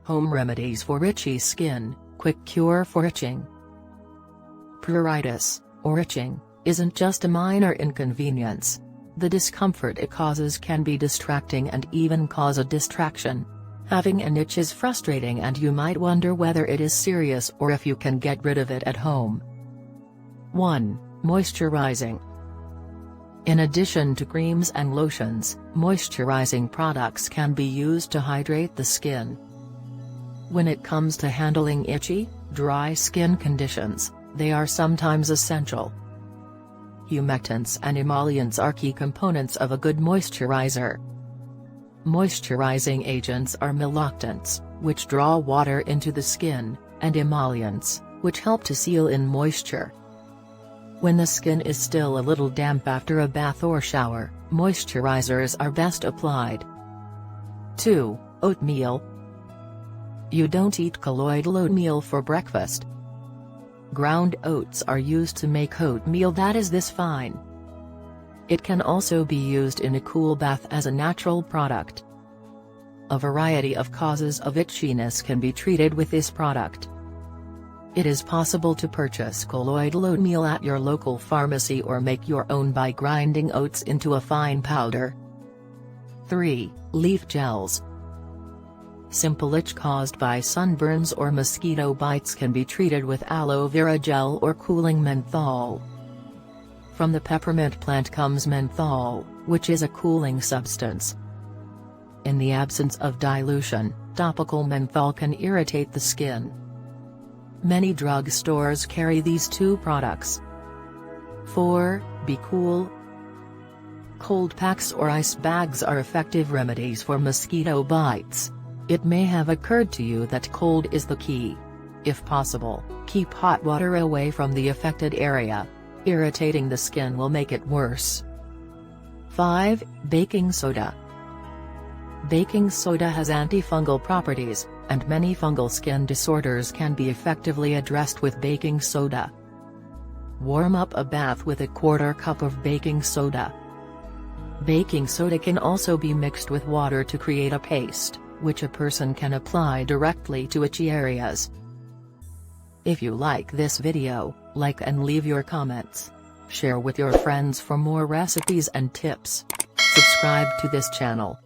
Home remedies for itchy skin, quick cure for itching. Pruritus, or itching, isn't just a minor inconvenience. The discomfort it causes can be distracting and even cause a distraction. Having an itch is frustrating and you might wonder whether it is serious or if you can get rid of it at home. 1. Moisturizing. In addition to creams and lotions, moisturizing products can be used to hydrate the skin. When it comes to handling itchy, dry skin conditions, they are sometimes essential. Humectants and emollients are key components of a good moisturizer. Moisturizing agents are meloctants, which draw water into the skin, and emollients, which help to seal in moisture. When the skin is still a little damp after a bath or shower, moisturizers are best applied. 2. Oatmeal. You don't eat colloidal oatmeal for breakfast. Ground oats are used to make oatmeal that is this fine. It can also be used in a cool bath as a natural product. A variety of causes of itchiness can be treated with this product. It is possible to purchase colloidal oatmeal at your local pharmacy or make your own by grinding oats into a fine powder. 3. Leaf gels. Simple itch caused by sunburns or mosquito bites can be treated with aloe vera gel or cooling menthol. From the peppermint plant comes menthol, which is a cooling substance. In the absence of dilution, topical menthol can irritate the skin. Many drug stores carry these two products. 4. Be cool. Cold packs or ice bags are effective remedies for mosquito bites. It may have occurred to you that cold is the key. If possible, keep hot water away from the affected area. Irritating the skin will make it worse. 5. Baking soda. Baking soda has antifungal properties, and many fungal skin disorders can be effectively addressed with baking soda. Warm up a bath with a quarter cup of baking soda. Baking soda can also be mixed with water to create a paste, which a person can apply directly to itchy areas. If you like this video, like and leave your comments. Share with your friends for more recipes and tips. Subscribe to this channel.